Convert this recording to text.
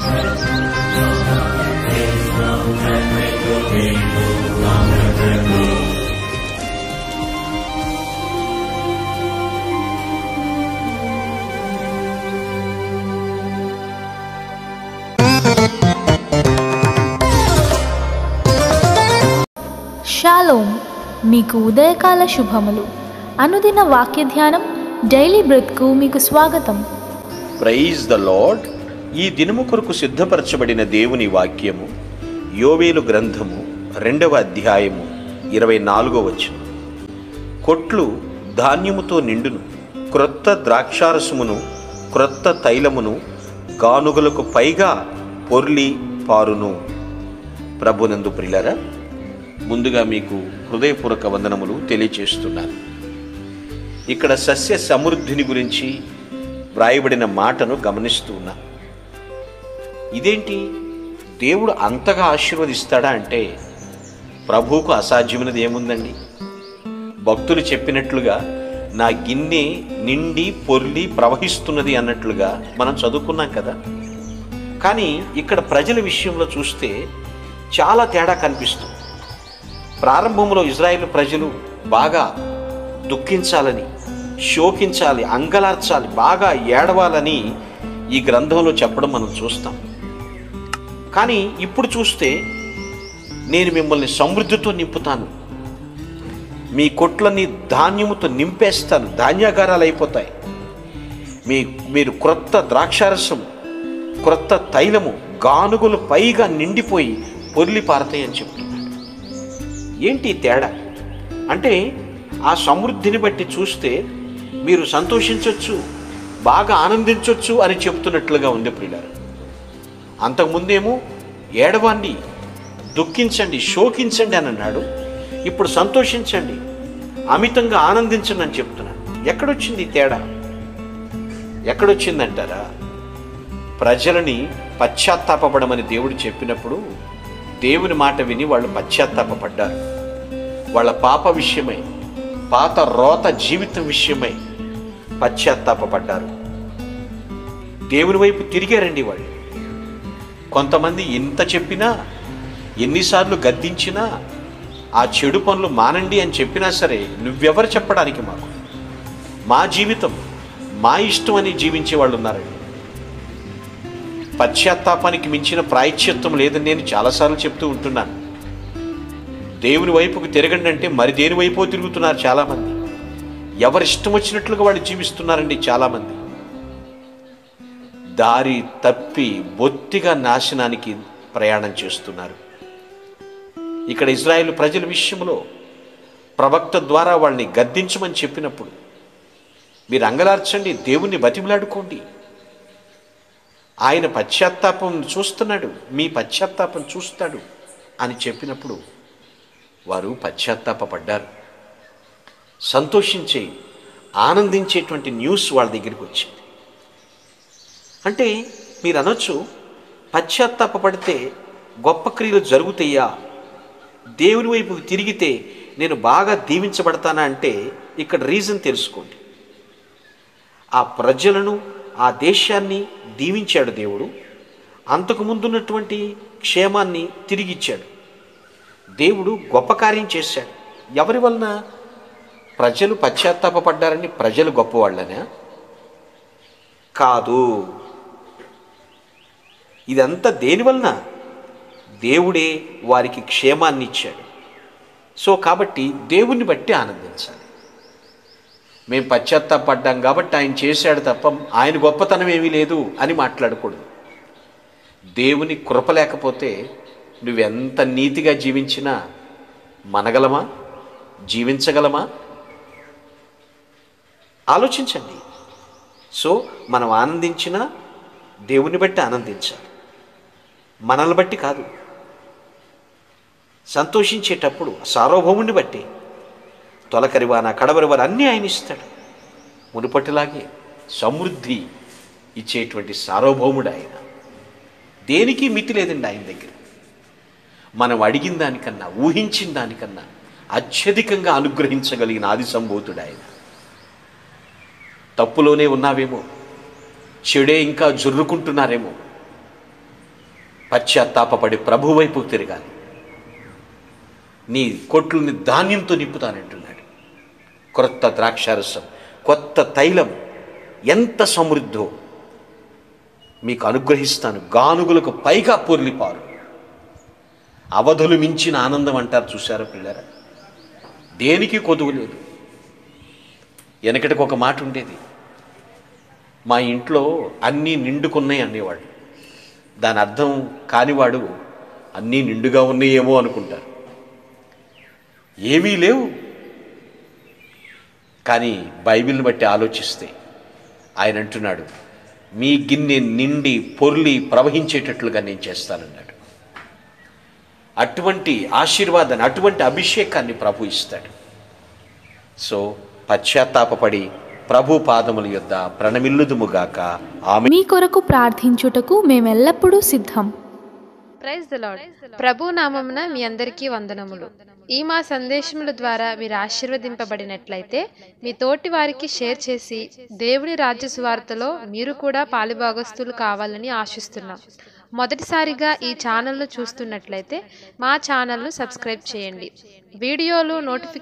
Shalom, మీకు ఉదయకాల శుభములు. అనుదిన వాక్య ధ్యానం డైలీ బ్రెత్కు మీకు స్వాగతం. Praise the lord. ఈ దినము కొరకు సిద్ధపరచబడిన దేవుని వాక్యము యోవేలు గ్రంథము 2వ అధ్యాయము 24వ వచనం. కొట్లు ధాన్యముతో నిండును, క్రొత్త ద్రాక్షారసమును క్రొత్త తైలమును గానుగలకు పైగా పొర్లి పారును. ప్రభునందు ప్రియులారా, ముందుగా మీకు హృదయపూర్వక వందనములు తెలియచేస్తున్నాను. ఇక్కడ సస్య సమృద్ధిని గురించి వ్రాయబడిన మాటను గమనిస్తూ ఉన్నా. ఇదేంటి, దేవుడు అంతగా ఆశీర్వదిస్తాడా అంటే ప్రభువుకు అసాధ్యమైనది ఏముందండి? భక్తులు చెప్పినట్లుగా నా గిన్నె నిండి పొర్లి ప్రవహిస్తున్నది అన్నట్లుగా మనం చదువుకున్నాం కదా. కానీ ఇక్కడ ప్రజల విషయంలో చూస్తే చాలా తేడా కనిపిస్తుంది. ప్రారంభంలో ఇజ్రాయేలు ప్రజలు బాగా దుఃఖించాలని, శోకించాలి, అంగలార్చాలి, బాగా ఏడవాలని ఈ గ్రంథంలో చెప్పడం మనం చూస్తాం. కానీ ఇప్పుడు చూస్తే నేను మిమ్మల్ని సమృద్ధితో నింపుతాను, మీ కొట్లని ధాన్యముతో నింపేస్తాను, ధాన్యాగారాలు అయిపోతాయి, మీరు క్రొత్త ద్రాక్షారసం క్రొత్త తైలము గానుగులు పైగా నిండిపోయి పొర్లి పారతాయి అని చెప్తున్నాడు. ఏంటి తేడా అంటే, ఆ సమృద్ధిని బట్టి చూస్తే మీరు సంతోషించవచ్చు, బాగా ఆనందించవచ్చు అని చెప్తున్నట్లుగా ఉంది ప్రియులారా. అంతకుముందేమో ఏడవండి, దుఃఖించండి, శోకించండి అని అన్నాడు. ఇప్పుడు సంతోషించండి, అమితంగా ఆనందించండి అని చెప్తున్నాడు. ఎక్కడొచ్చింది తేడా? ఎక్కడొచ్చిందంటారా? ప్రజలని పశ్చాత్తాపపడమని దేవుడు చెప్పినప్పుడు దేవుని మాట విని వాళ్ళు పశ్చాత్తాపడ్డారు. వాళ్ళ పాప విషయమై, పాత రోత జీవితం విషయమై పశ్చాత్తాపడ్డారు. దేవుని వైపు తిరిగారండి వాళ్ళు. కొంతమంది ఎంత చెప్పినా, ఎన్నిసార్లు గద్దించినా, ఆ చెడు పనులు మానండి అని చెప్పినా సరే, నువ్వెవరు చెప్పడానికి, మాకు మా జీవితం మా ఇష్టం అని జీవించే వాళ్ళు ఉన్నారండి. పశ్చాత్తాపానికి మించిన ప్రాయశ్చిత్తం లేదని నేను చాలాసార్లు చెప్తూ ఉంటున్నాను. దేవుని వైపుకు తిరగండి అంటే మరి దేని వైపు తిరుగుతున్నారు చాలామంది. ఎవరి ఇష్టం వచ్చినట్లుగా వాళ్ళు జీవిస్తున్నారండి చాలామంది. దారి తప్పి బొత్తిగా నాశనానికి ప్రయాణం చేస్తున్నారు. ఇక్కడ ఇజ్రాయేలు ప్రజల విషయంలో ప్రవక్త ద్వారా వాళ్ళని గద్దించమని చెప్పినప్పుడు, మీరు అంగలార్చండి, దేవుణ్ణి బతిమలాడుకోండి, ఆయన పశ్చాత్తాపం చూస్తున్నాడు, మీ పశ్చాత్తాపం చూస్తాడు అని చెప్పినప్పుడు వారు పశ్చాత్తాపడ్డారు. సంతోషించే, ఆనందించేటువంటి న్యూస్ వాళ్ళ దగ్గరికి వచ్చింది. అంటే మీరు అనొచ్చు, పశ్చాత్తాపడితే గొప్ప క్రియలు జరుగుతాయా, దేవుని వైపు తిరిగితే నేను బాగా దీవించబడతానా అంటే ఇక్కడ రీజన్ తెలుసుకోండి. ఆ ప్రజలను, ఆ దేశాన్ని దీవించాడు దేవుడు. అంతకుముందున్నటువంటి క్షేమాన్ని తిరిగిచ్చాడు. దేవుడు గొప్ప కార్యం చేశాడు. ఎవరి వలన? ప్రజలు పశ్చాత్తాపడ్డారని ప్రజలు గొప్పవాళ్ళనా? కాదు. ఇదంతా దేనివలన? దేవుడే వారికి క్షేమాన్ని ఇచ్చాడు. సో కాబట్టి దేవుణ్ణి బట్టి ఆనందించాలి. మేము పశ్చాత్తాపడ్డాం కాబట్టి ఆయన చేశాడు తప్ప ఆయన గొప్పతనం ఏమీ లేదు అని మాట్లాడకూడదు. దేవుని కృప లేకపోతే నువ్వెంత నీతిగా జీవించినా మనగలమా, జీవించగలమా? ఆలోచించండి. సో మనం ఆనందించినా దేవుని బట్టి ఆనందించాలి, మనల్ని బట్టి కాదు. సంతోషించేటప్పుడు సార్వభౌముని బట్టి, తొలకరివాన కడవరివారు అన్నీ ఆయన ఇస్తాడు. మునుపటిలాగే సమృద్ధి ఇచ్చేటువంటి సార్వభౌముడు ఆయన. దేనికి మితి లేదండి ఆయన దగ్గర. మనం అడిగిన దానికన్నా, ఊహించిన దానికన్నా అత్యధికంగా అనుగ్రహించగలిగిన ఆది సంభూతుడు ఆయన. తప్పులోనే ఉన్నావేమో, చెడే ఇంకా జుర్రుకుంటున్నారేమో, పశ్చాత్తాపపడి ప్రభు వైపుకు తిరగాలి. నీ కొట్లుని ధాన్యంతో నింపుతానంటున్నాడు. క్రొత్త ద్రాక్షారసం, కొత్త తైలం ఎంత సమృద్ధో మీకు అనుగ్రహిస్తాను, గానుగులకు పైగా పొర్లిపారు. అవధులు మించిన ఆనందం అంటారు చూశారా పిల్లరా? దేనికి కొదువు లేదు. వెనకటికి ఒక మాట ఉండేది, మా ఇంట్లో అన్నీ నిండుకున్నాయి అనేవాడు. దాని అర్థం కానివాడు అన్నీ నిండుగా ఉన్నాయేమో అనుకుంటారు. ఏమీ లేవు. కానీ బైబిల్ని బట్టి ఆలోచిస్తే ఆయన అంటున్నాడు, మీ గిన్నె నిండి పొర్లి ప్రవహించేటట్లుగా నేను చేస్తానన్నాడు. అటువంటి ఆశీర్వాదాన్ని, అటువంటి అభిషేకాన్ని ప్రభు ఇస్తాడు. సో పశ్చాత్తాపపడి ప్రభు పాదముల యొద్ద ప్రణమిల్లుదుముగాక. ఆమె మీ కొరకు ప్రార్థించుటకు మేమెల్లప్పుడూ సిద్ధం. Praise the lord. ప్రభు నామమున మీ అందరికీ వందనములు. ఈ మా సందేశముల ద్వారా మీరు ఆశీర్వదింపబడినట్లయితే మీ తోటి వారికి షేర్ చేసి దేవుని రాజ్య సువార్తలో మీరు కూడా పాలుభాగస్తులు కావాలని ఆశిస్తున్నాం. మొదటిసారిగా ఈ ఛానల్ను చూస్తున్నట్లయితే మా ఛానల్ను సబ్స్క్రైబ్ చేయండి. వీడియోలు నోటిఫికేషన్